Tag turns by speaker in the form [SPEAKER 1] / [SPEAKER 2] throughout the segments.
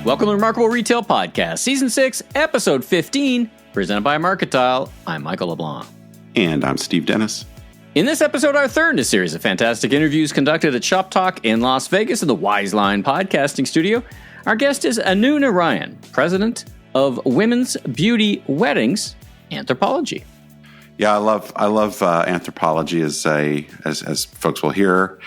[SPEAKER 1] Welcome to Remarkable Retail Podcast, Season 6, Episode 15, presented by Marketile. I'm Michael LeBlanc.
[SPEAKER 2] And I'm Steve Dennis.
[SPEAKER 1] In this episode, our third in a series of fantastic interviews conducted at Shop Talk in Las Vegas in the Wise Line podcasting studio, our guest is Anu Narayanan, president of Women's Beauty Weddings Anthropologie.
[SPEAKER 2] Yeah, I love Anthropologie as folks will hear,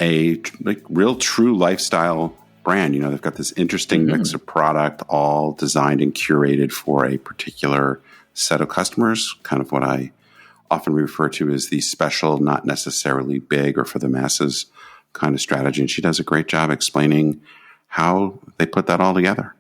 [SPEAKER 2] a real true lifestyle brand. You know, they've got this interesting mix of product, all designed and curated for a particular set of customers, kind of what I often refer to as the special, not necessarily big or for the masses kind of strategy. And she does a great job explaining how they put that all together.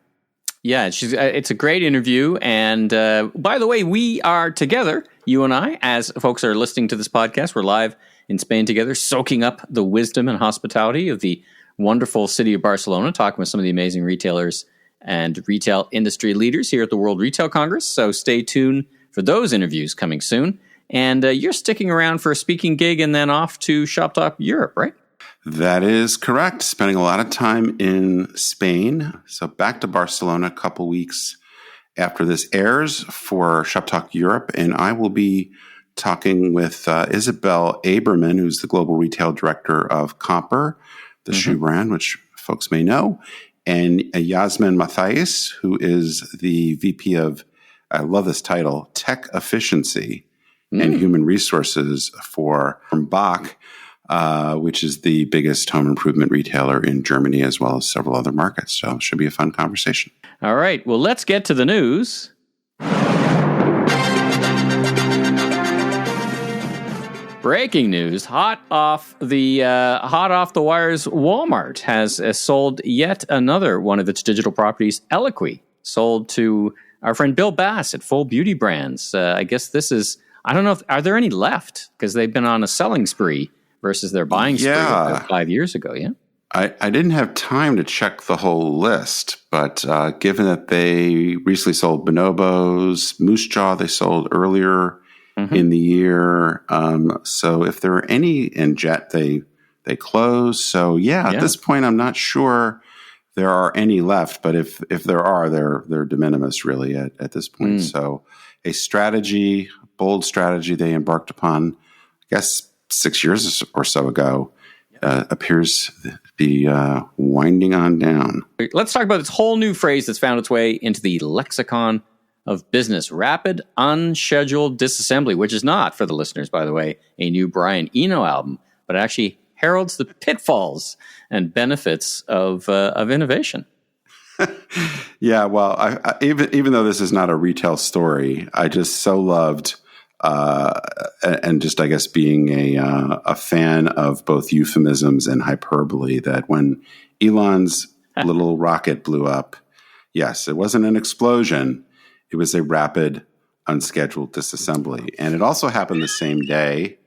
[SPEAKER 1] Yeah, it's a great interview. And by the way, we are together, you and I, as folks are listening to this podcast. We're live in Spain together, soaking up the wisdom and hospitality of the wonderful city of Barcelona, talking with some of the amazing retailers and retail industry leaders here at the World Retail Congress. So stay tuned for those interviews coming soon. And you're sticking around for a speaking gig and then off to Shop Talk Europe, right?
[SPEAKER 2] That is correct. Spending a lot of time in Spain. So back to Barcelona a couple weeks after this airs for Shop Talk Europe. And I will be talking with Isabel Aberman, who's the global retail director of Comper, the shoe brand, which folks may know, and Yasmin Matthijs, who is the VP of, I love this title, Tech Efficiency and Human Resources from Bach, which is the biggest home improvement retailer in Germany, as well as several other markets. So it should be a fun conversation.
[SPEAKER 1] All right. Well, let's get to the news. Breaking news, hot off the wires, Walmart has sold yet another one of its digital properties, Eloquii, sold to our friend Bill Bass at Full Beauty Brands. I guess this is, I don't know, are there any left? Because they've been on a selling spree versus their buying spree about 5 years ago, yeah?
[SPEAKER 2] I didn't have time to check the whole list, but given that they recently sold Bonobos, Moose Jaw they sold earlier in the year. So if there are any in Jet, they closed. So at this point, I'm not sure there are any left, but if there are, they're de minimis really at this point. So a bold strategy they embarked upon, I guess 6 years or so ago, appears to be winding on down.
[SPEAKER 1] Let's talk about this whole new phrase that's found its way into the lexicon of business: rapid, unscheduled disassembly, which is not, for the listeners, by the way, a new Brian Eno album, but actually heralds the pitfalls and benefits of innovation.
[SPEAKER 2] Yeah, well, I even though this is not a retail story, I just so loved, and just I guess being a fan of both euphemisms and hyperbole, that when Elon's little rocket blew up, yes, it wasn't an explosion. It was a rapid, unscheduled disassembly. And it also happened the same day.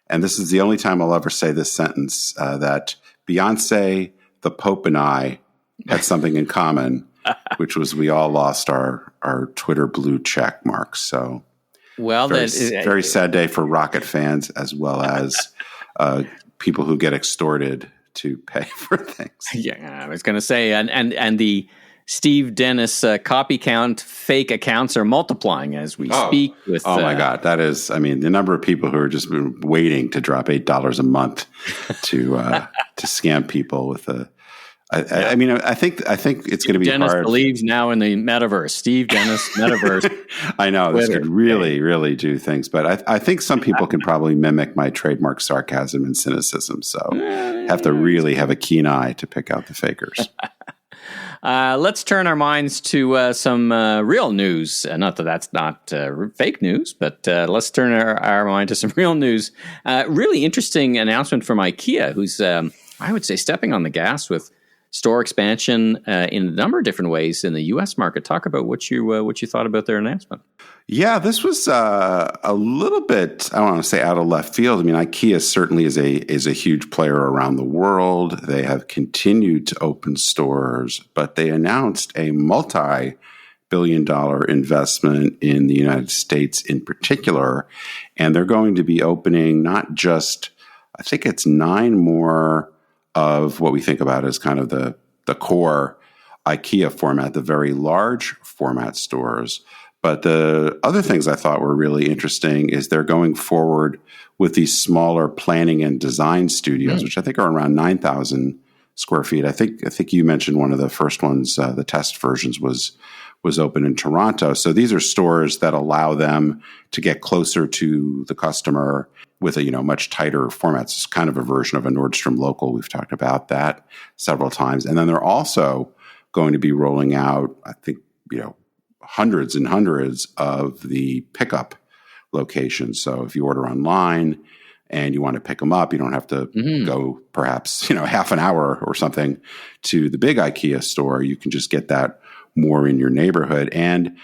[SPEAKER 2] And this is the only time I'll ever say this sentence, that Beyonce, the Pope, and I had something in common, which was we all lost our Twitter blue check marks. So very sad day for rocket fans, as well as people who get extorted to pay for things.
[SPEAKER 1] Yeah, I was going to say, and the Steve Dennis copy count, fake accounts are multiplying as we speak.
[SPEAKER 2] My God. That is, I mean, the number of people who are just waiting to drop $8 a month to scam people with I mean, I think it's going to be
[SPEAKER 1] Dennis
[SPEAKER 2] hard.
[SPEAKER 1] believes now in the metaverse. Steve Dennis, metaverse.
[SPEAKER 2] I know Twitter. This could really do things, but I think some people can probably mimic my trademark sarcasm and cynicism. So have to really have a keen eye to pick out the fakers.
[SPEAKER 1] Let's turn our minds to some real news. Not that that's not fake news, but let's turn our mind to some real news. Really interesting announcement from IKEA, who's, I would say, stepping on the gas with store expansion in a number of different ways in the U.S. market. Talk about what you thought about their announcement.
[SPEAKER 2] Yeah, this was a little bit, I don't want to say out of left field. I mean, IKEA certainly is a huge player around the world. They have continued to open stores, but they announced a multi-billion-dollar investment in the United States in particular. And they're going to be opening not just, I think it's 9 more of what we think about as kind of the core IKEA format, the very large format stores. But the other things I thought were really interesting is they're going forward with these smaller planning and design studios, which I think are around 9,000 square feet. I think you mentioned one of the first ones, the test versions was open in Toronto. So these are stores that allow them to get closer to the customer with a much tighter format. It's kind of a version of a Nordstrom Local. We've talked about that several times. And then they're also going to be rolling out, I think, hundreds and hundreds of the pickup locations. So if you order online and you want to pick them up, you don't have to go perhaps, half an hour or something to the big IKEA store. You can just get that more in your neighborhood. And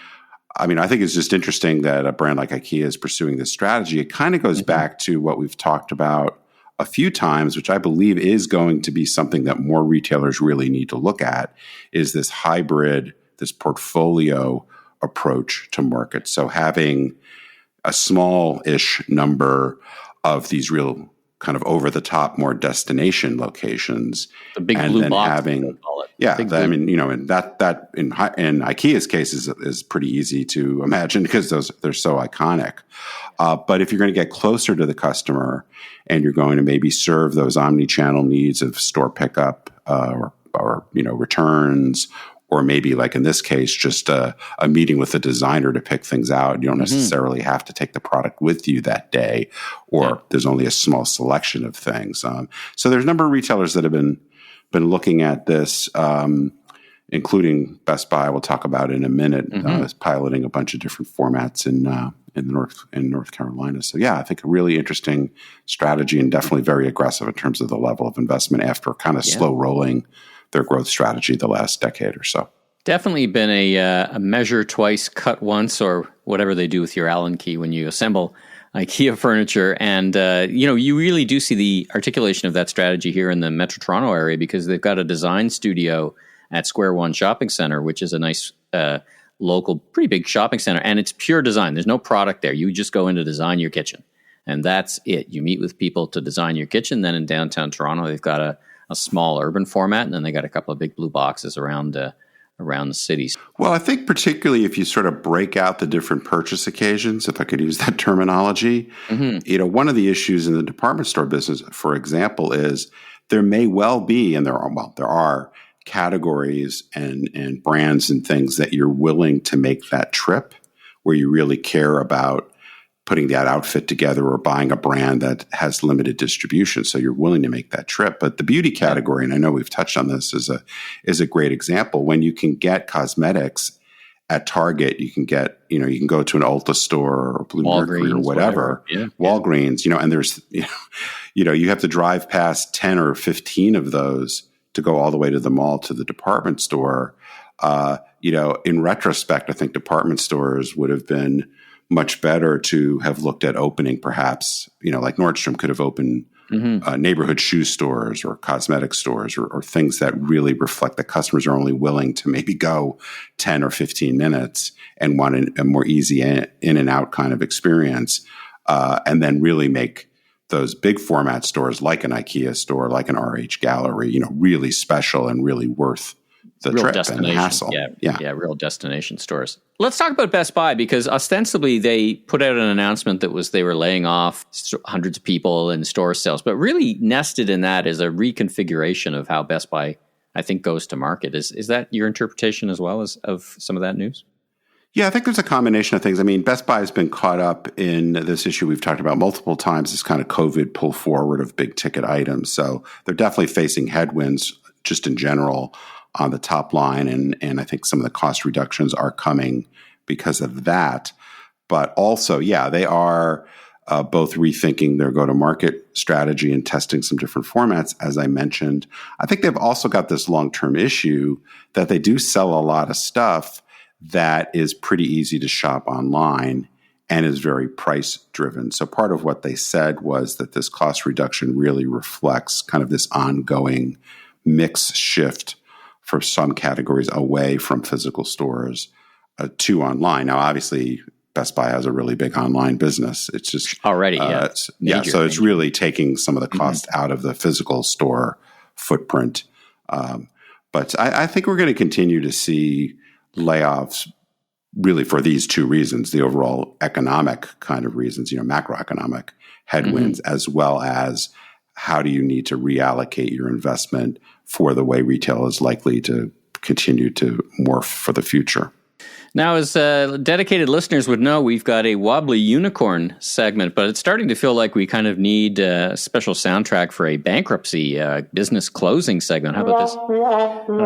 [SPEAKER 2] I mean, I think it's just interesting that a brand like IKEA is pursuing this strategy. It kind of goes back to what we've talked about a few times, which I believe is going to be something that more retailers really need to look at, is this hybrid, this portfolio approach to market. So having a small-ish number of these real kind of over-the-top, more destination locations,
[SPEAKER 1] the big
[SPEAKER 2] and
[SPEAKER 1] blue
[SPEAKER 2] then
[SPEAKER 1] box,
[SPEAKER 2] having,
[SPEAKER 1] call it.
[SPEAKER 2] and that in IKEA's case is pretty easy to imagine because they're so iconic. But if you're going to get closer to the customer and you're going to maybe serve those omni-channel needs of store pickup or returns, or maybe like in this case, just a meeting with a designer to pick things out. You don't necessarily have to take the product with you that day, or there's only a small selection of things. So there's a number of retailers that have been looking at this, including Best Buy. We'll talk about in a minute. Is piloting a bunch of different formats in North Carolina. So yeah, I think a really interesting strategy and definitely very aggressive in terms of the level of investment after kind of slow rolling their growth strategy the last decade or so.
[SPEAKER 1] Definitely been a measure twice, cut once, or whatever they do with your Allen key when you assemble IKEA furniture. And, you really do see the articulation of that strategy here in the Metro Toronto area, because they've got a design studio at Square One Shopping Center, which is a nice local, pretty big shopping center. And it's pure design. There's no product there. You just go in to design your kitchen. And that's it. You meet with people to design your kitchen. Then in downtown Toronto, they've got a small urban format, and then they got a couple of big blue boxes around the cities.
[SPEAKER 2] Well, I think particularly if you sort of break out the different purchase occasions, if I could use that terminology, one of the issues in the department store business, for example, is there may well be, and there are categories and brands and things that you're willing to make that trip, where you really care about putting that outfit together or buying a brand that has limited distribution. So you're willing to make that trip. But the beauty category, and I know we've touched on this, is a great example. When you can get cosmetics at Target, you can get, you can go to an Ulta store or Blue Mercury or whatever. Walgreens, and there's, you have to drive past 10 or 15 of those to go all the way to the mall, to the department store. In retrospect, I think department stores would have been much better to have looked at opening, perhaps, like Nordstrom could have opened neighborhood shoe stores or cosmetic stores or things that really reflect that customers are only willing to maybe go 10 or 15 minutes and want a more easy in and out kind of experience. And then really make those big format stores like an IKEA store, like an RH Gallery, really special and really worth the
[SPEAKER 1] real
[SPEAKER 2] trip
[SPEAKER 1] destination.
[SPEAKER 2] And the hassle.
[SPEAKER 1] Yeah, real destination stores. Let's talk about Best Buy, because ostensibly they put out an announcement that they were laying off hundreds of people in store sales, but really nested in that is a reconfiguration of how Best Buy, I think, goes to market. Is that your interpretation as well as of some of that news?
[SPEAKER 2] Yeah, I think there's a combination of things. I mean, Best Buy has been caught up in this issue we've talked about multiple times, this kind of COVID pull forward of big ticket items. So they're definitely facing headwinds just in general on the top line. And I think some of the cost reductions are coming because of that. But also, they are both rethinking their go-to-market strategy and testing some different formats, as I mentioned. I think they've also got this long-term issue that they do sell a lot of stuff that is pretty easy to shop online and is very price-driven. So part of what they said was that this cost reduction really reflects kind of this ongoing mix shift for some categories away from physical stores to online. Now, obviously, Best Buy has a really big online business. It's just
[SPEAKER 1] already,
[SPEAKER 2] so it's really taking some of the cost out of the physical store footprint. But I think we're going to continue to see layoffs really for these two reasons, the overall economic kind of reasons, macroeconomic headwinds, as well as how do you need to reallocate your investment for the way retail is likely to continue to morph for the future.
[SPEAKER 1] Now, as dedicated listeners would know, we've got a wobbly unicorn segment, but it's starting to feel like we kind of need a special soundtrack for a bankruptcy business closing segment. How about this? I don't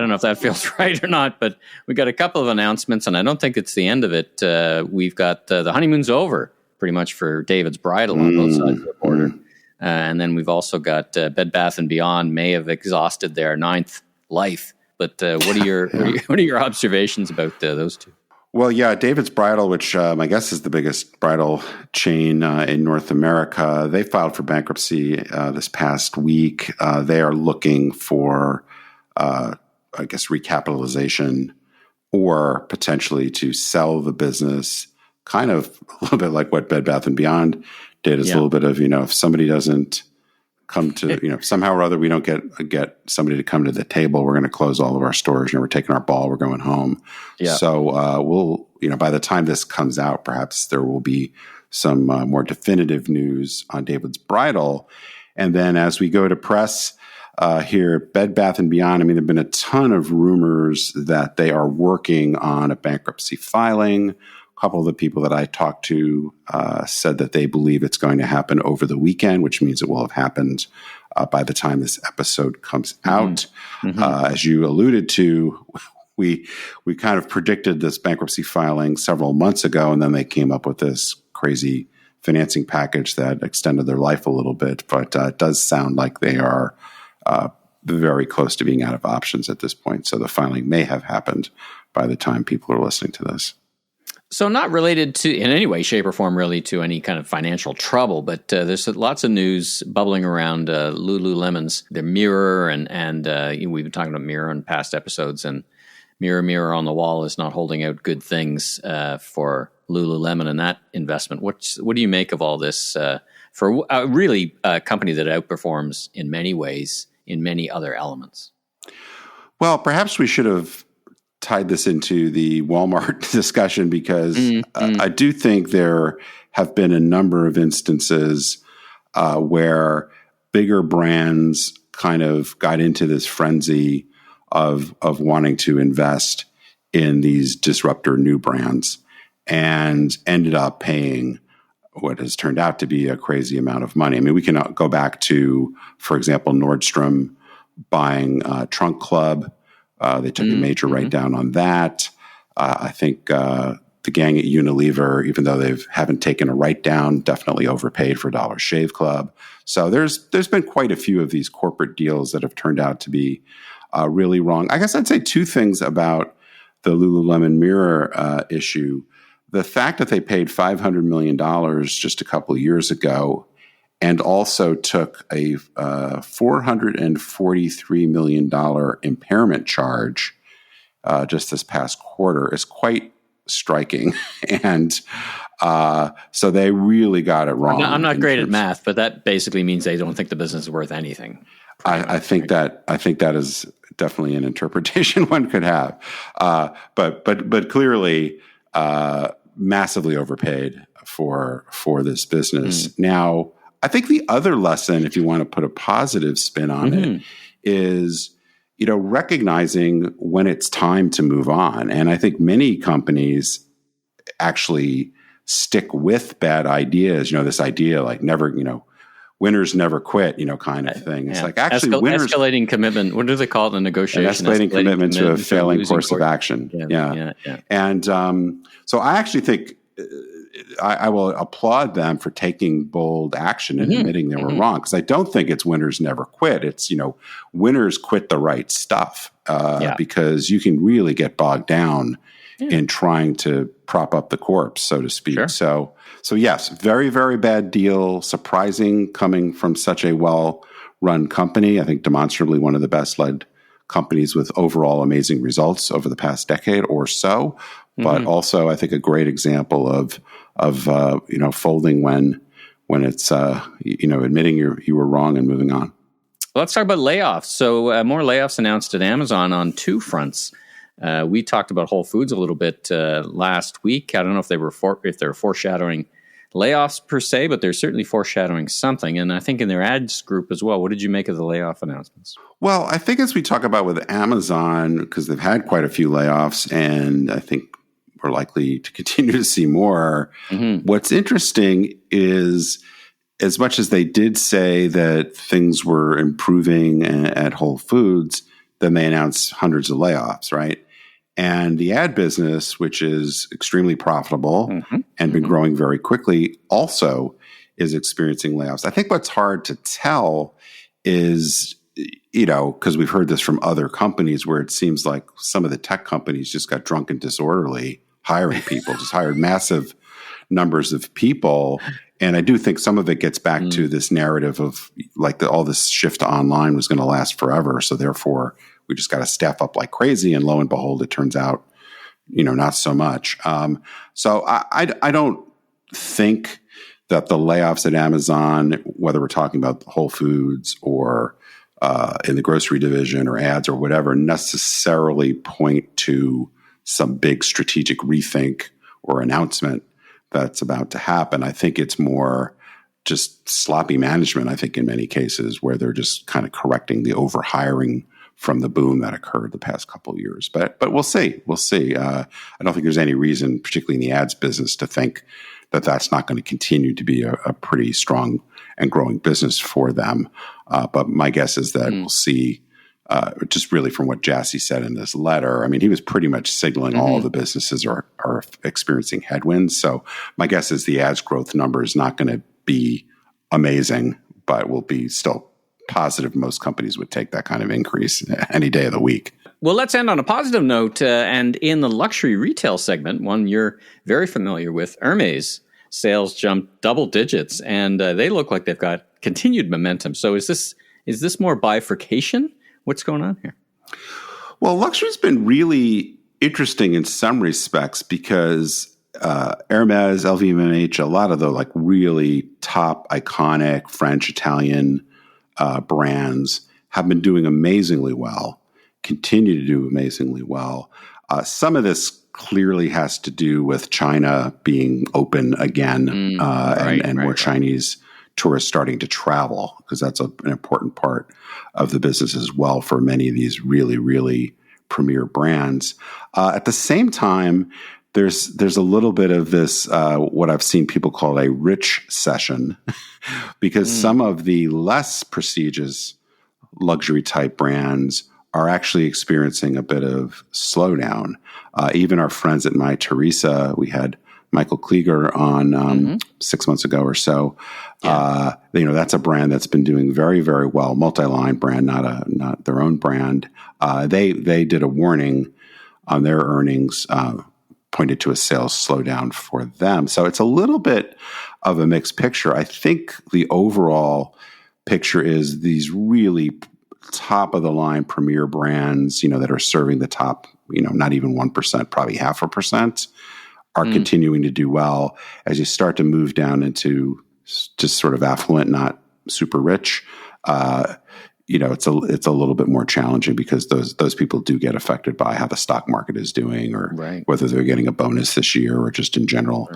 [SPEAKER 1] know if that feels right or not, but we got a couple of announcements, and I don't think it's the end of it. We've got the honeymoon's over, pretty much for David's Bridal on both sides of the border. And then we've also got Bed Bath & Beyond may have exhausted their 9th life. But what are your observations about those two?
[SPEAKER 2] Well, yeah, David's Bridal, which I guess is the biggest bridal chain in North America, they filed for bankruptcy this past week. They are looking for, recapitalization or potentially to sell the business, kind of a little bit like what Bed Bath & Beyond did. Is a little bit of, if somebody doesn't come to, somehow or other, we don't get somebody to come to the table, we're going to close all of our stores. We're taking our ball, we're going home. Yeah. So we'll, by the time this comes out, perhaps there will be some more definitive news on David's Bridal. And then as we go to press here, Bed Bath & Beyond, there have been a ton of rumors that they are working on a bankruptcy filing. A couple of the people that I talked to said that they believe it's going to happen over the weekend, which means it will have happened by the time this episode comes out. As you alluded to, we kind of predicted this bankruptcy filing several months ago, and then they came up with this crazy financing package that extended their life a little bit. But it does sound like they are very close to being out of options at this point. So the filing may have happened by the time people are listening to this.
[SPEAKER 1] So not related to, in any way, shape, or form, really, to any kind of financial trouble, but there's lots of news bubbling around Lululemon's, the Mirror, and we've been talking about Mirror in past episodes, and Mirror, Mirror on the wall is not holding out good things for Lululemon and that investment. What do you make of all this for really a company that outperforms in many ways in many other elements?
[SPEAKER 2] Well, perhaps we should have tied this into the Walmart discussion because I do think there have been a number of instances where bigger brands kind of got into this frenzy of wanting to invest in these disruptor new brands and ended up paying what has turned out to be a crazy amount of money. We can go back to, for example, Nordstrom buying Trunk Club. They took a major write-down on that. I think the gang at Unilever, even though they haven't taken a write-down, definitely overpaid for Dollar Shave Club. So there's been quite a few of these corporate deals that have turned out to be really wrong. I guess I'd say two things about the Lululemon Mirror issue. The fact that they paid $500 million just a couple of years ago and also took a $443 million impairment charge just this past quarter is quite striking. And so they really got it wrong.
[SPEAKER 1] I'm not great at math, but that basically means they don't think the business is worth anything.
[SPEAKER 2] I think that is definitely an interpretation one could have. But clearly massively overpaid for this business. Now, I think the other lesson, if you want to put a positive spin on it, is, recognizing when it's time to move on. And I think many companies actually stick with bad ideas, this idea like never, winners never quit, kind of thing. It's like actually
[SPEAKER 1] escalating commitment. What do they call it in negotiation?
[SPEAKER 2] Escalating commitment to a failing course of action. Yeah. And so I actually think I will applaud them for taking bold action and admitting they were wrong, because I don't think it's winners never quit. It's, winners quit the right stuff because you can really get bogged down in trying to prop up the corpse, so to speak. Sure. So yes, very, very bad deal. Surprising coming from such a well-run company. I think demonstrably one of the best-led companies with overall amazing results over the past decade or so. But also, I think a great example of folding when it's admitting you were wrong and moving on.
[SPEAKER 1] Let's talk about layoffs. So more layoffs announced at Amazon on two fronts. We talked about Whole Foods a little bit last week. I don't know if they were foreshadowing layoffs per se, but they're certainly foreshadowing something. And I think in their ads group as well. What did you make of the layoff announcements?
[SPEAKER 2] Well, I think as we talk about with Amazon, because they've had quite a few layoffs, and I think we're likely to continue to see more. Mm-hmm. What's interesting is, as much as they did say that things were improving at Whole Foods, then they announced hundreds of layoffs, right? And the ad business, which is extremely profitable and been growing very quickly, also is experiencing layoffs. I think what's hard to tell is, because we've heard this from other companies where it seems like some of the tech companies just got drunk and disorderly hiring people, just hired massive numbers of people. And I do think some of it gets back to this narrative of like all this shift to online was going to last forever. So therefore, we just got to staff up like crazy. And lo and behold, it turns out, not so much. So I don't think that the layoffs at Amazon, whether we're talking about Whole Foods or in the grocery division or ads or whatever, necessarily point to some big strategic rethink or announcement that's about to happen. I think it's more just sloppy management, I think, in many cases, where they're just kind of correcting the overhiring from the boom that occurred the past couple of years. But we'll see. We'll see. I don't think there's any reason, particularly in the ads business, to think that that's not going to continue to be a pretty strong and growing business for them. But my guess is that we'll see, just really from what Jassy said in this letter. I mean, he was pretty much signaling all the businesses are experiencing headwinds. So my guess is the ads growth number is not going to be amazing, but will be still positive. Most companies would take that kind of increase any day of the week.
[SPEAKER 1] Well, let's end on a positive note. And in the luxury retail segment, one you're very familiar with, Hermes sales jumped double digits, and they look like they've got continued momentum. So is this more bifurcation? What's going on here?
[SPEAKER 2] Well, luxury's been really interesting in some respects because Hermes, LVMH, a lot of the like really top iconic French, Italian brands have been doing amazingly well, continue to do amazingly well. Some of this clearly has to do with China being open again and more Chinese tourists starting to travel, because that's an important part of the business as well for many of these really, really premier brands. At the same time, there's a little bit of this, what I've seen people call a rich session, because some of the less prestigious luxury type brands are actually experiencing a bit of slowdown. Even our friends at My Teresa, we had Michael Klieger on 6 months ago or so. Yeah. That's a brand that's been doing very, very well. Multi-line brand, not their own brand. They did a warning on their earnings, pointed to a sales slowdown for them. So it's a little bit of a mixed picture. I think the overall picture is these really top of the line premier brands, that are serving the top, not even 1%, probably 0.5%, are continuing to do well. As you start to move down into just sort of affluent, not super rich, it's a little bit more challenging because those people do get affected by how the stock market is doing, or whether they're getting a bonus this year or just in general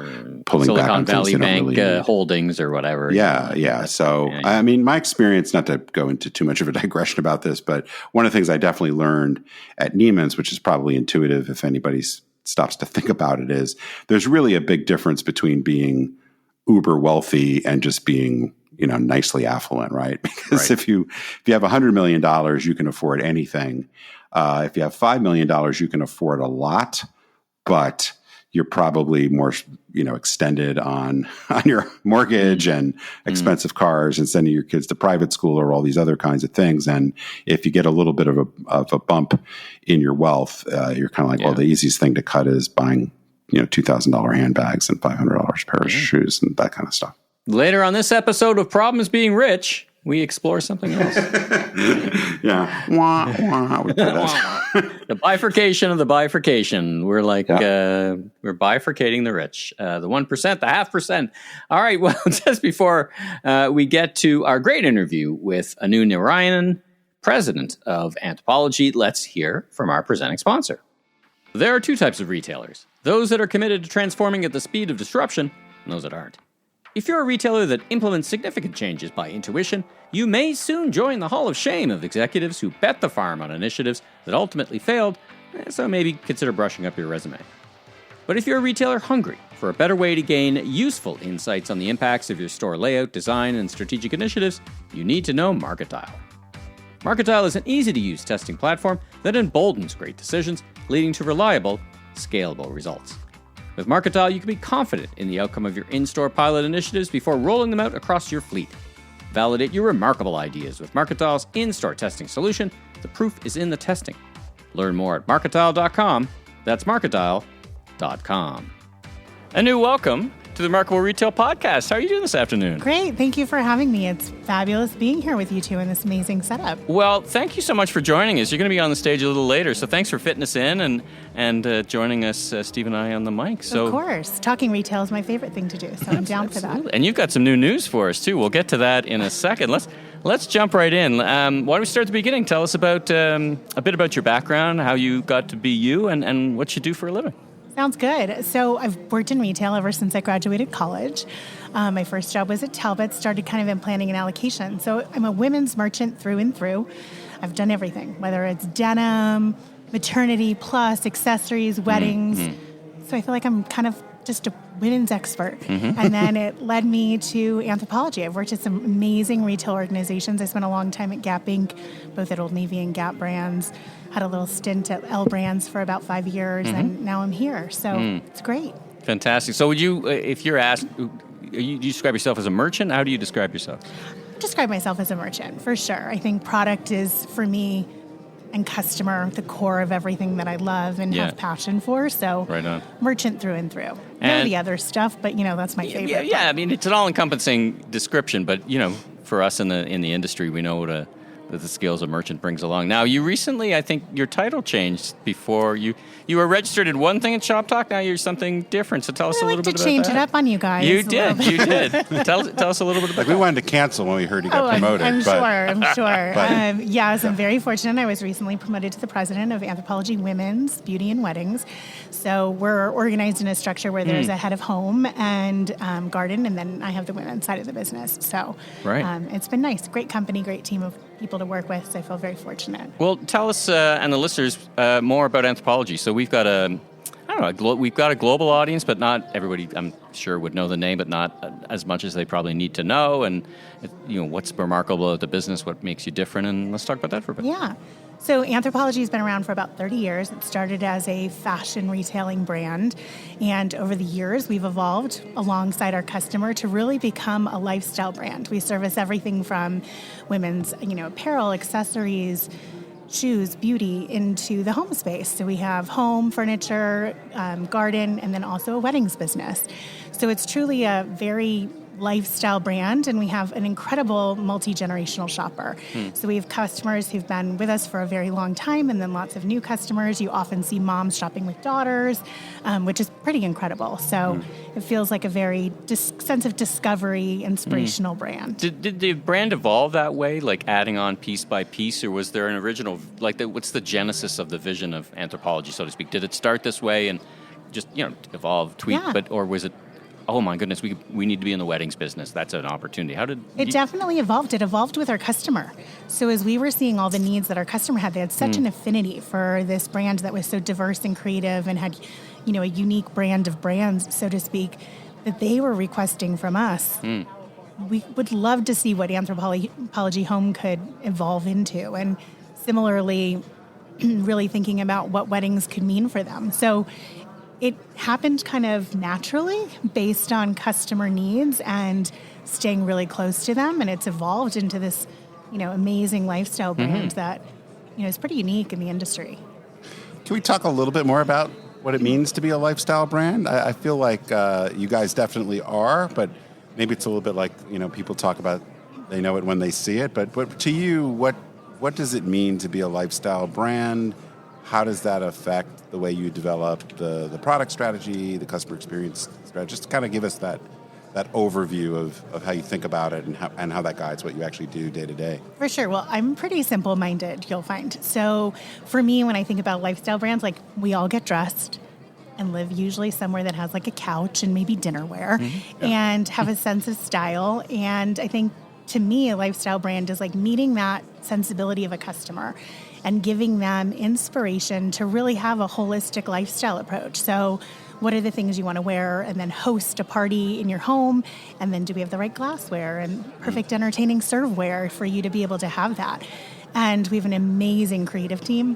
[SPEAKER 2] pulling
[SPEAKER 1] Silicon
[SPEAKER 2] back on
[SPEAKER 1] Valley
[SPEAKER 2] things.
[SPEAKER 1] Bank holdings or whatever.
[SPEAKER 2] Yeah. So, I mean, my experience, not to go into too much of a digression about this, but one of the things I definitely learned at Neiman's, which is probably intuitive if anybody stops to think about it, is there's really a big difference between being uber wealthy and just being nicely affluent, right? Because if you have $100 million, you can afford anything. If you have $5 million, you can afford a lot, but you're probably more, extended on your mortgage and expensive cars and sending your kids to private school or all these other kinds of things. And if you get a little bit of a bump in your wealth, you're kind of like, well, the easiest thing to cut is buying, $2,000 handbags and $500 pair of shoes and that kind of stuff.
[SPEAKER 1] Later on this episode of Problems Being Rich, we explore something else.
[SPEAKER 2] Yeah. Wah, wah, we play that.
[SPEAKER 1] The bifurcation of the bifurcation. We're like, we're bifurcating the rich. The 1%, the 0.5%. All right, well, just before we get to our great interview with Anu Narayanan, president of Anthropologie, let's hear from our presenting sponsor. There are two types of retailers. Those that are committed to transforming at the speed of disruption, and those that aren't. If you're a retailer that implements significant changes by intuition, you may soon join the Hall of Shame of executives who bet the farm on initiatives that ultimately failed, so maybe consider brushing up your resume. But if you're a retailer hungry for a better way to gain useful insights on the impacts of your store layout, design, and strategic initiatives, you need to know MarketDial. MarketDial is an easy-to-use testing platform that emboldens great decisions, leading to reliable, scalable results. With MarketDial, you can be confident in the outcome of your in-store pilot initiatives before rolling them out across your fleet. Validate your remarkable ideas with MarketDial's in-store testing solution. The proof is in the testing. Learn more at marketdial.com. That's marketdial.com. Anu, welcome to the Remarkable Retail Podcast. How are you doing this afternoon?
[SPEAKER 3] Great. Thank you for having me. It's fabulous being here with you two in this amazing setup.
[SPEAKER 1] Well, thank you so much for joining us. You're going to be on the stage a little later, so thanks for fitting us in and joining us, Steve and I, on the mic. So,
[SPEAKER 3] of course. Talking retail is my favorite thing to do, so I'm down for that.
[SPEAKER 1] And you've got some new news for us, too. We'll get to that in a second. Let's jump right in. Why don't we start at the beginning? Tell us about a bit about your background, how you got to be you, and what you do for a living.
[SPEAKER 3] Sounds good. So I've worked in retail ever since I graduated college. My first job was at Talbot, started kind of in planning and allocation. So I'm a women's merchant through and through. I've done everything, whether it's denim, maternity, plus, accessories, weddings. Mm-hmm. So I feel like I'm kind of just a women's expert. Mm-hmm. And then it led me to Anthropologie. I've worked at some amazing retail organizations. I spent a long time at Gap Inc., both at Old Navy and Gap brands. Had a little stint at L Brands for about 5 years, and now I'm here. So it's great.
[SPEAKER 1] Fantastic. So would you, if you're asked, you describe yourself as a merchant? How do you describe yourself?
[SPEAKER 3] I describe myself as a merchant, for sure. I think product is, for me, and customer, the core of everything that I love and have passion for. So
[SPEAKER 1] right on.
[SPEAKER 3] Merchant through and through. And the other stuff, but, that's my favorite.
[SPEAKER 1] Yeah, I mean, it's an all-encompassing description, but, for us in the industry, we know what the skills a merchant brings along. Now, you recently, I think your title changed. Before you were registered at one thing at Shop Talk. Now you're something different. So tell us a little bit about that.
[SPEAKER 3] I like to change it up on you guys.
[SPEAKER 1] You did. Tell us a little bit about that.
[SPEAKER 2] We wanted to cancel when we heard you got promoted.
[SPEAKER 3] I'm sure. I'm very fortunate. I was recently promoted to the president of Anthropologie Women's Beauty and Weddings. So we're organized in a structure where there's a head of home and garden, and then I have the women's side of the business. So it's been nice. Great company, great team of people to work with. So I feel very fortunate.
[SPEAKER 1] Well, tell us and the listeners more about Anthropologie. So we've got we've got a global audience, but not everybody, I'm sure, would know the name, but not as much as they probably need to know. And what's remarkable about the business, what makes you different, and let's talk about that for a bit.
[SPEAKER 3] Yeah. So Anthropologie has been around for about 30 years. It started as a fashion retailing brand, and over the years we've evolved alongside our customer to really become a lifestyle brand. We service everything from women's, apparel, accessories, shoes, beauty, into the home space. So we have home, furniture, garden, and then also a weddings business. So it's truly a very lifestyle brand, and we have an incredible multi-generational shopper. So we have customers who've been with us for a very long time, and then lots of new customers. You often see moms shopping with daughters, which is pretty incredible. So it feels like a very sense of discovery, inspirational brand.
[SPEAKER 1] Did the brand evolve that way, like adding on piece by piece, or was there an original, what's the genesis of the vision of Anthropologie, so to speak? Did it start this way and just, evolve, tweak, or was it, oh my goodness, we need to be in the weddings business. That's an opportunity. How did
[SPEAKER 3] it definitely evolved? It evolved with our customer. So as we were seeing all the needs that our customer had, they had such an affinity for this brand that was so diverse and creative and had, a unique brand of brands, so to speak, that they were requesting from us. We would love to see what Anthropologie Home could evolve into, and similarly, really thinking about what weddings could mean for them. So it happened kind of naturally based on customer needs and staying really close to them. And it's evolved into this, amazing lifestyle brand that, is pretty unique in the industry.
[SPEAKER 2] Can we talk a little bit more about what it means to be a lifestyle brand? I feel like you guys definitely are, but maybe it's a little bit like, people talk about they know it when they see it. But to you, what does it mean to be a lifestyle brand? How does that affect the way you develop the product strategy, the customer experience strategy? Just kind of give us that overview of how you think about it and how that guides what you actually do day to day.
[SPEAKER 3] For sure. Well, I'm pretty simple-minded, you'll find. So for me, when I think about lifestyle brands, like we all get dressed and live usually somewhere that has like a couch and maybe dinnerware and have a sense of style. And I think to me, a lifestyle brand is like meeting that sensibility of a customer and giving them inspiration to really have a holistic lifestyle approach. So what are the things you want to wear, and then host a party in your home, and then do we have the right glassware and perfect entertaining serveware for you to be able to have that. And we have an amazing creative team,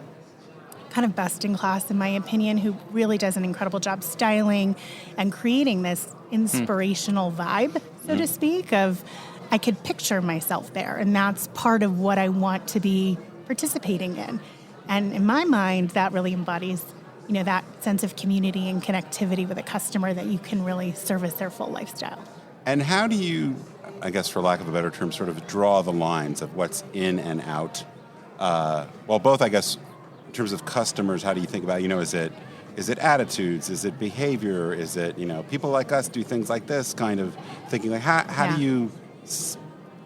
[SPEAKER 3] kind of best in class in my opinion, who really does an incredible job styling and creating this inspirational vibe, so to speak, of I could picture myself there, and that's part of what I want to be participating in. And in my mind, that really embodies that sense of community and connectivity with a customer that you can really service their full lifestyle.
[SPEAKER 2] And how do you, I guess for lack of a better term, sort of draw the lines of what's in and out? Both, I guess, in terms of customers, how do you think about, is it attitudes? Is it behavior? Is it, people like us do things like this kind of thinking? Like, how do you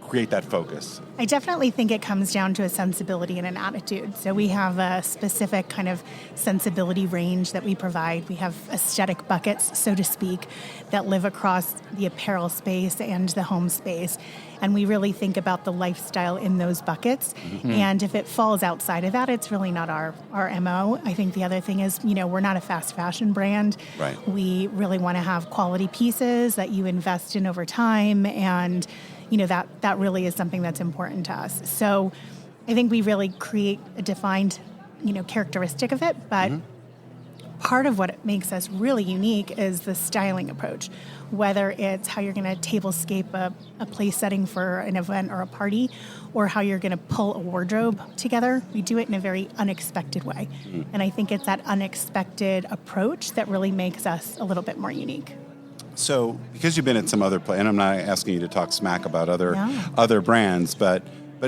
[SPEAKER 2] create that focus?
[SPEAKER 3] I definitely think it comes down to a sensibility and an attitude. So we have a specific kind of sensibility range that we provide. We have aesthetic buckets, so to speak, that live across the apparel space and the home space. And we really think about the lifestyle in those buckets. And if it falls outside of that, it's really not our MO. I think the other thing is, we're not a fast fashion brand.
[SPEAKER 2] Right.
[SPEAKER 3] We really want to have quality pieces that you invest in over time, and that really is something that's important to us. So I think we really create a defined, characteristic of it, but part of what makes us really unique is the styling approach, whether it's how you're going to tablescape a place setting for an event or a party, or how you're going to pull a wardrobe together. We do it in a very unexpected way. And I think it's that unexpected approach that really makes us a little bit more unique.
[SPEAKER 2] So, because you've been at some other and I'm not asking you to talk smack about other brands, but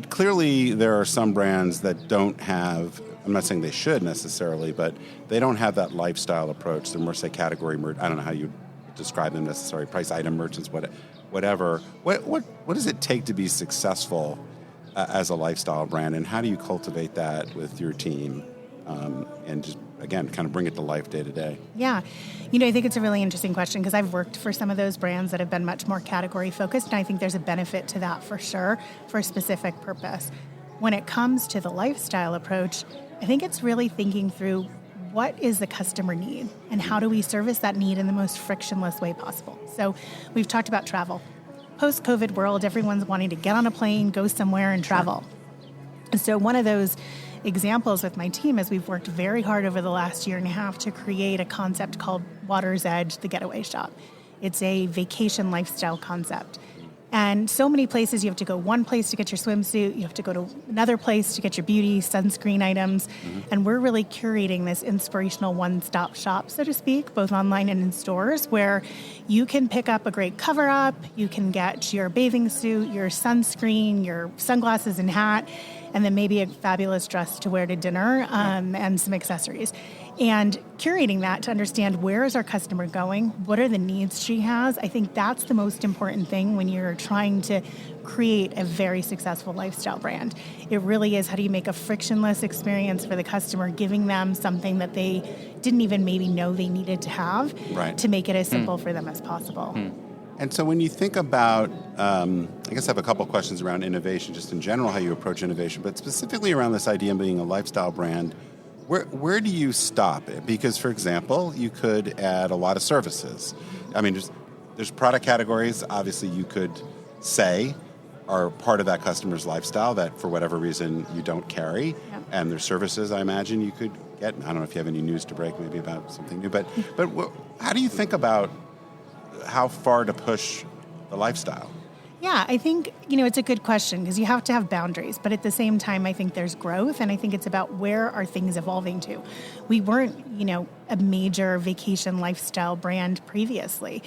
[SPEAKER 2] clearly there are some brands that don't have. I'm not saying they should necessarily, but they don't have that lifestyle approach. They're more, say, category I don't know how you describe them necessarily. Price item merchants, whatever. What does it take to be successful as a lifestyle brand, and how do you cultivate that with your team and just, again, kind of bring it to life day to day?
[SPEAKER 3] Yeah. I think it's a really interesting question, because I've worked for some of those brands that have been much more category focused, and I think there's a benefit to that for sure, for a specific purpose. When it comes to the lifestyle approach, I think it's really thinking through what is the customer need and how do we service that need in the most frictionless way possible. So we've talked about travel. Post-COVID world, everyone's wanting to get on a plane, go somewhere and travel. So one of those examples with my team is we've worked very hard over the last year and a half to create a concept called Water's Edge, the Getaway Shop. It's a vacation lifestyle concept. And so many places, you have to go one place to get your swimsuit, you have to go to another place to get your beauty, sunscreen items. And we're really curating this inspirational one-stop shop, so to speak, both online and in stores, where you can pick up a great cover-up, you can get your bathing suit, your sunscreen, your sunglasses and hat, and then maybe a fabulous dress to wear to dinner and some accessories. And curating that to understand, where is our customer going? What are the needs she has? I think that's the most important thing when you're trying to create a very successful lifestyle brand. It really is, how do you make a frictionless experience for the customer, giving them something that they didn't even maybe know they needed to have, to make it as simple for them as possible.
[SPEAKER 2] And so when you think about, I guess I have a couple of questions around innovation, just in general, how you approach innovation, but specifically around this idea of being a lifestyle brand. Where do you stop it? Because, for example, you could add a lot of services. I mean, there's product categories, obviously, you could say are part of that customer's lifestyle that, for whatever reason, you don't carry. Yep. And there's services, I imagine, you could get. I don't know if you have any news to break, maybe about something new. But how do you think about how far to push the lifestyle?
[SPEAKER 3] Yeah, I think, it's a good question, because you have to have boundaries. But at the same time, I think there's growth, and I think it's about where are things evolving to. We weren't, a major vacation lifestyle brand previously.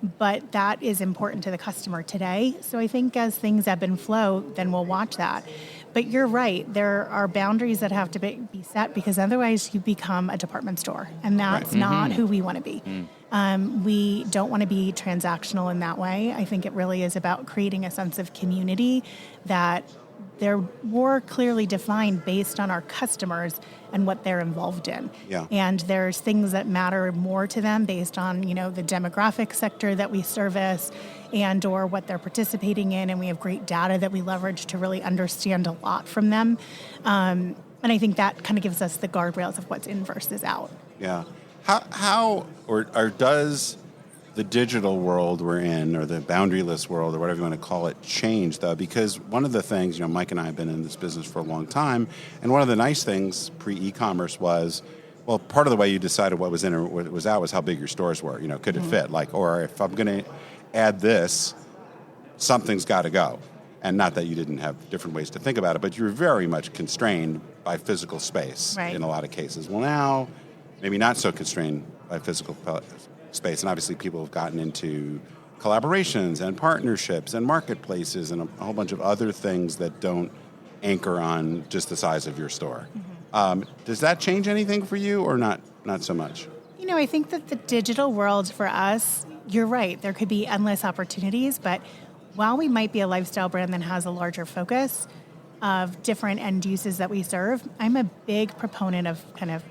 [SPEAKER 3] but that is important to the customer today. So I think as things ebb and flow, then we'll watch that. But you're right, there are boundaries that have to be set, because otherwise you become a department store, and that's not who we want to be. We don't want to be transactional in that way. I think it really is about creating a sense of community that they're more clearly defined based on our customers and what they're involved in.
[SPEAKER 2] Yeah.
[SPEAKER 3] And there's things that matter more to them based on, the demographic sector that we service and or what they're participating in. And we have great data that we leverage to really understand a lot from them. And I think that kind of gives us the guardrails of what's in versus out.
[SPEAKER 2] Yeah. How or does the digital world we're in, or the boundaryless world, or whatever you want to call it, change, though? Because one of the things, Mike and I have been in this business for a long time, and one of the nice things pre-e-commerce was, well, part of the way you decided what was in or what was out was how big your stores were. Could it fit? Or if I'm going to add this, something's got to go. And not that you didn't have different ways to think about it, but you were very much constrained by physical space in a lot of cases. Well, now, maybe not so constrained by physical space, and obviously people have gotten into collaborations and partnerships and marketplaces and a whole bunch of other things that don't anchor on just the size of your store. Does that change anything for you, or not so much?
[SPEAKER 3] I think that the digital world for us, you're right, there could be endless opportunities, but while we might be a lifestyle brand that has a larger focus of different end uses that we serve, I'm a big proponent of kind of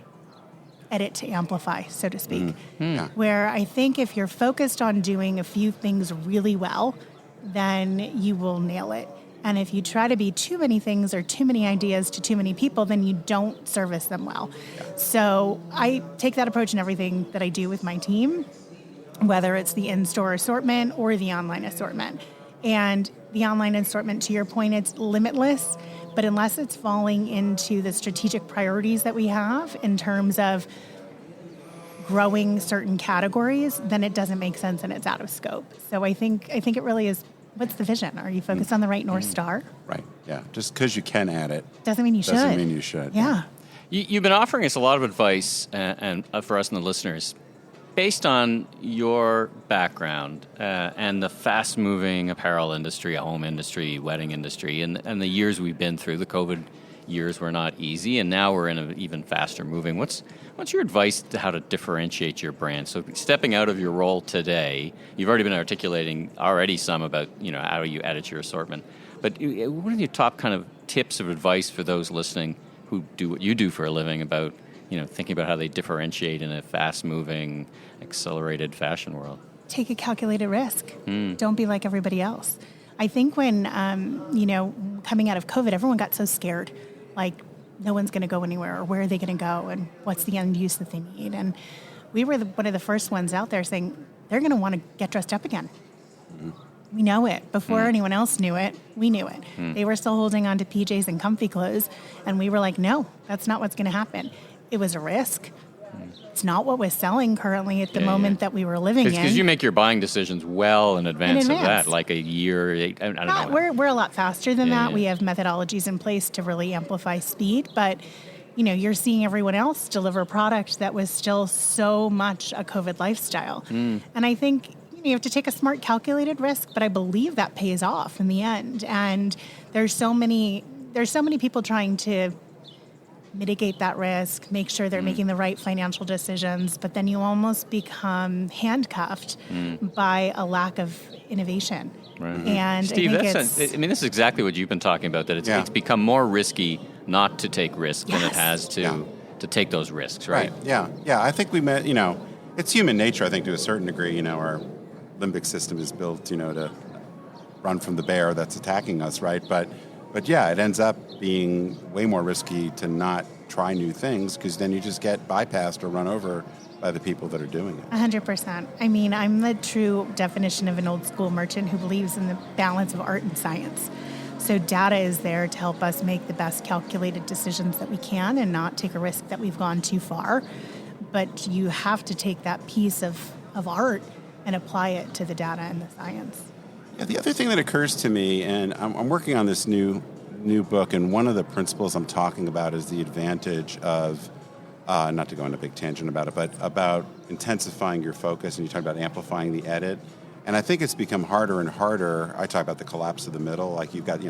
[SPEAKER 3] edit to amplify, so to speak, where I think if you're focused on doing a few things really well, then you will nail it. And if you try to be too many things or too many ideas to too many people, then you don't service them well. So I take that approach in everything that I do with my team, whether it's the in-store assortment or the online assortment. And the online assortment, to your point, it's limitless. But unless it's falling into the strategic priorities that we have in terms of growing certain categories, then it doesn't make sense and it's out of scope. So I think it really is, what's the vision? Are you focused on the right North Star?
[SPEAKER 2] Right, yeah. Just because you can add it
[SPEAKER 3] doesn't mean you should.
[SPEAKER 2] Doesn't mean you should.
[SPEAKER 3] Yeah.
[SPEAKER 1] You've been offering us a lot of advice and for us and the listeners. Based on your background and the fast-moving apparel industry, home industry, wedding industry, and the years we've been through, the COVID years were not easy, and now we're in an even faster moving. What's your advice to how to differentiate your brand? So stepping out of your role today, you've already been articulating some about how you edit your assortment. But what are your top kind of tips of advice for those listening who do what you do for a living about thinking about how they differentiate in a fast-moving, accelerated fashion world?
[SPEAKER 3] Take a calculated risk. Don't be like everybody else. I think when, coming out of COVID, everyone got so scared, like no one's going to go anywhere, or where are they going to go, and what's the end use that they need. And we were one of the first ones out there saying they're going to want to get dressed up again. We know it. Before anyone else knew it, we knew it. They were still holding on to PJs and comfy clothes, and we were like, no, that's not what's going to happen. It was a risk. It's not what was selling currently at the moment that we were living in.
[SPEAKER 1] Because you make your buying decisions well in advance of that, like a year. I don't know.
[SPEAKER 3] We're a lot faster than that. Yeah. We have methodologies in place to really amplify speed, but you're seeing everyone else deliver product that was still so much a COVID lifestyle. And I think you have to take a smart, calculated risk, but I believe that pays off in the end. And there's so many people trying to mitigate that risk, make sure they're making the right financial decisions, but then you almost become handcuffed by a lack of innovation.
[SPEAKER 1] Right.
[SPEAKER 3] And
[SPEAKER 1] Steve,
[SPEAKER 3] I think
[SPEAKER 1] this is exactly what you've been talking about, that it's become more risky not to take risks than it has to take those risks, right?
[SPEAKER 2] Yeah. I think we met, it's human nature, I think, to a certain degree. Our limbic system is built, to run from the bear that's attacking us, right? But yeah, it ends up being way more risky to not try new things, because then you just get bypassed or run over by the people that are doing it.
[SPEAKER 3] 100%. I mean, I'm the true definition of an old school merchant who believes in the balance of art and science. So data is there to help us make the best calculated decisions that we can and not take a risk that we've gone too far. But you have to take that piece of art and apply it to the data and the science.
[SPEAKER 2] Yeah, the other thing that occurs to me, and I'm working on this new book, and one of the principles I'm talking about is the advantage of not to go on a big tangent about it, but about intensifying your focus, and you talk about amplifying the edit. And I think it's become harder and harder. I talk about the collapse of the middle. Like you've got,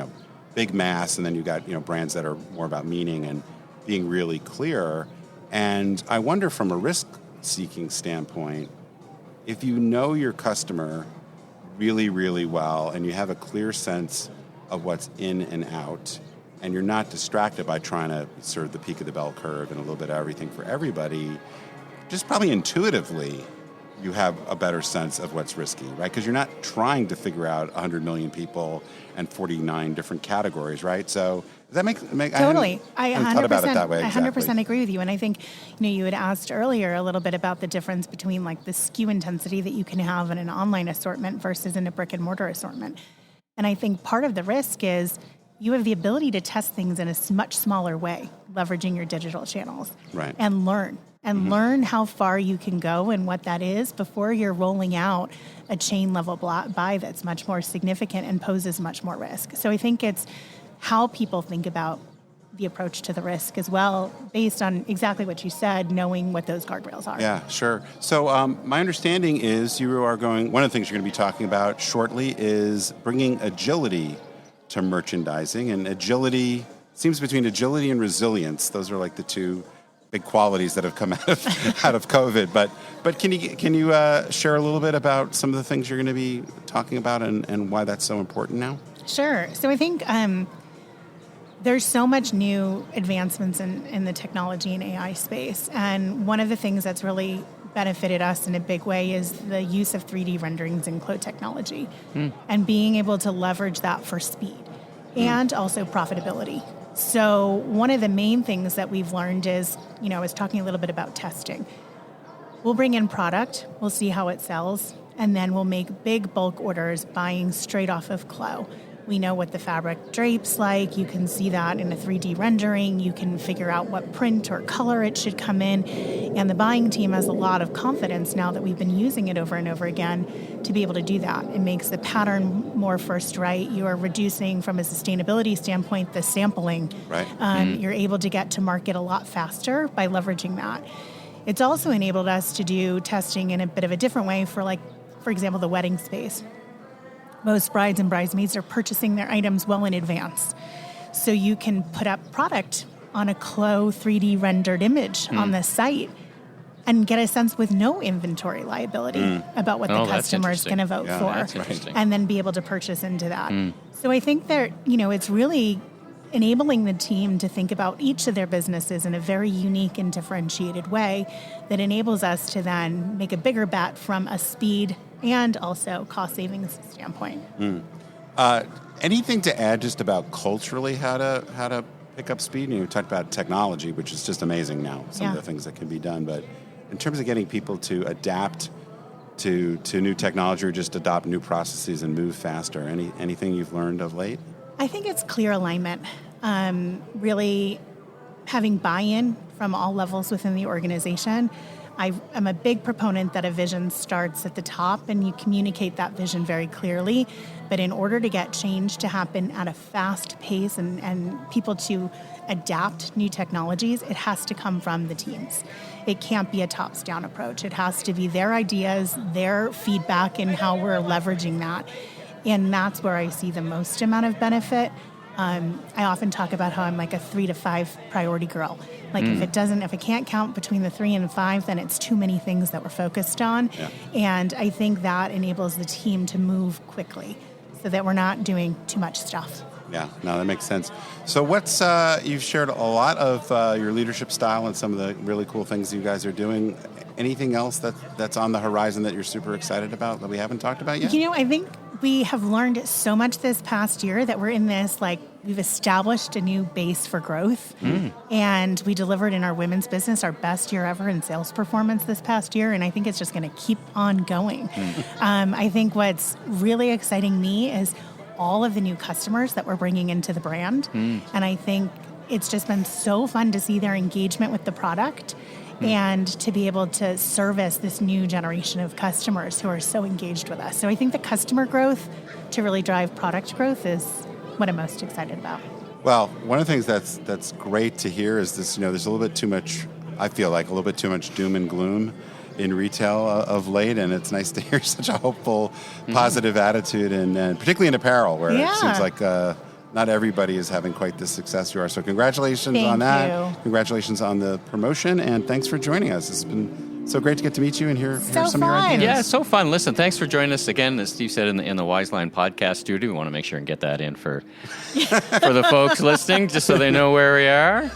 [SPEAKER 2] big mass, and then you've got, brands that are more about meaning and being really clear. And I wonder from a risk-seeking standpoint, if you know your customer really, really well, and you have a clear sense of what's in and out, and you're not distracted by trying to serve the peak of the bell curve and a little bit of everything for everybody, just probably intuitively, you have a better sense of what's risky, right? Because you're not trying to figure out 100 million people and 49 different categories, right? So does that make
[SPEAKER 3] totally?
[SPEAKER 2] I hadn't thought about it that way. Exactly.
[SPEAKER 3] I 100% agree with you. And I think, you had asked earlier a little bit about the difference between like the SKU intensity that you can have in an online assortment versus in a brick and mortar assortment. And I think part of the risk is you have the ability to test things in a much smaller way, leveraging your digital channels,
[SPEAKER 2] right?
[SPEAKER 3] And learn how far you can go and what that is before you're rolling out a chain level buy that's much more significant and poses much more risk. So I think it's how people think about the approach to the risk as well, based on exactly what you said, knowing what those guardrails are.
[SPEAKER 2] Yeah, sure. So my understanding is one of the things you're going to be talking about shortly is bringing agility to merchandising. And agility seems between agility and resilience. Those are like the two big qualities that have come out of COVID. But can you share a little bit about some of the things you're going to be talking about and why that's so important now?
[SPEAKER 3] Sure. So I think there's so much new advancements in the technology and AI space. And one of the things that's really benefited us in a big way is the use of 3D renderings and cloud technology and being able to leverage that for speed and also profitability. So one of the main things that we've learned is, I was talking a little bit about testing. We'll bring in product, we'll see how it sells, and then we'll make big bulk orders buying straight off of Clo. We know what the fabric drapes like. You can see that in a 3D rendering. You can figure out what print or color it should come in. And the buying team has a lot of confidence now that we've been using it over and over again to be able to do that. It makes the pattern more first right. You are reducing, from a sustainability standpoint, the sampling.
[SPEAKER 2] Right.
[SPEAKER 3] You're able to get to market a lot faster by leveraging that. It's also enabled us to do testing in a bit of a different way for example, the wedding space. Most brides and bridesmaids are purchasing their items well in advance. So you can put up product on a Clo 3D rendered image on the site and get a sense with no inventory liability about what the customer is going to vote for, and then be able to purchase into that. So I think that, it's really enabling the team to think about each of their businesses in a very unique and differentiated way that enables us to then make a bigger bet from a speed and also cost savings standpoint.
[SPEAKER 2] Anything to add just about culturally how to pick up speed? You talked about technology, which is just amazing now, some of the things that can be done. But in terms of getting people to adapt to new technology or just adopt new processes and move faster, anything you've learned of late?
[SPEAKER 3] I think it's clear alignment, really having buy-in from all levels within the organization. I'm a big proponent that a vision starts at the top and you communicate that vision very clearly. But in order to get change to happen at a fast pace and people to adapt new technologies, it has to come from the teams. It can't be a tops-down approach. It has to be their ideas, their feedback, and how we're leveraging that. And that's where I see the most amount of benefit. I often talk about how I'm like a 3 to 5 priority girl. Like if it can't count between the 3 and 5, then it's too many things that we're focused on. Yeah. And I think that enables the team to move quickly so that we're not doing too much stuff.
[SPEAKER 2] Yeah, no, that makes sense. So you've shared a lot of your leadership style and some of the really cool things you guys are doing. Anything else that's on the horizon that you're super excited about that we haven't talked about yet?
[SPEAKER 3] I think we have learned so much this past year that we're in this, we've established a new base for growth. And we delivered in our women's business our best year ever in sales performance this past year. And I think it's just going to keep on going. I think what's really exciting me is all of the new customers that we're bringing into the brand. And I think it's just been so fun to see their engagement with the product and to be able to service this new generation of customers who are so engaged with us. So I think the customer growth to really drive product growth is what I'm most excited about.
[SPEAKER 2] Well, one of the things that's great to hear is this, there's a little bit too much I feel like, a little bit too much doom and gloom in retail of late, and it's nice to hear such a hopeful, positive attitude, and particularly in apparel, where it seems like not everybody is having quite the success you are. So congratulations on that.
[SPEAKER 3] Thank you.
[SPEAKER 2] Congratulations on the promotion, and thanks for joining us. It's been so great to get to meet you and hear some of your ideas.
[SPEAKER 1] Yeah, it's so fun. Listen, thanks for joining us again. As Steve said, in the Wiseline podcast studio, we want to make sure and get that in for the folks listening, just so they know where we are.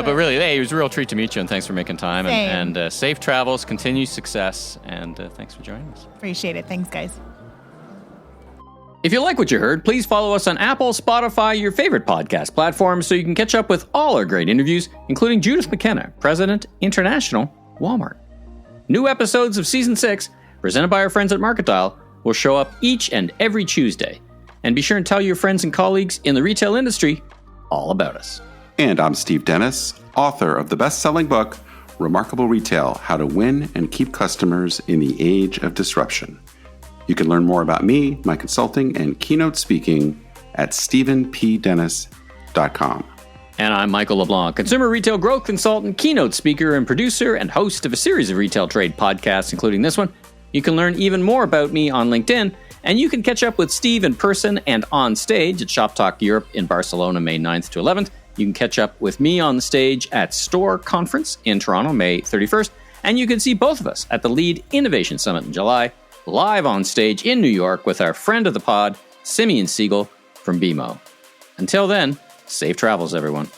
[SPEAKER 1] But really, hey, it was a real treat to meet you, and thanks for making time. And safe travels, continued success, and thanks for joining us.
[SPEAKER 3] Appreciate it. Thanks, guys.
[SPEAKER 1] If you like what you heard, please follow us on Apple, Spotify, your favorite podcast platform, so you can catch up with all our great interviews, including Judith McKenna, President, International, Walmart. New episodes of Season 6, presented by our friends at Market Dial, will show up each and every Tuesday. And be sure and tell your friends and colleagues in the retail industry all about us.
[SPEAKER 2] And I'm Steve Dennis, author of the best-selling book, Remarkable Retail: How to Win and Keep Customers in the Age of Disruption. You can learn more about me, my consulting, and keynote speaking at stephenpdennis.com.
[SPEAKER 1] And I'm Michael LeBlanc, consumer retail growth consultant, keynote speaker, and producer, and host of a series of retail trade podcasts, including this one. You can learn even more about me on LinkedIn, and you can catch up with Steve in person and on stage at Shop Talk Europe in Barcelona, May 9th to 11th. You can catch up with me on the stage at Store Conference in Toronto, May 31st. And you can see both of us at the Lead Innovation Summit in July, live on stage in New York with our friend of the pod, Simeon Siegel from BMO. Until then, safe travels, everyone.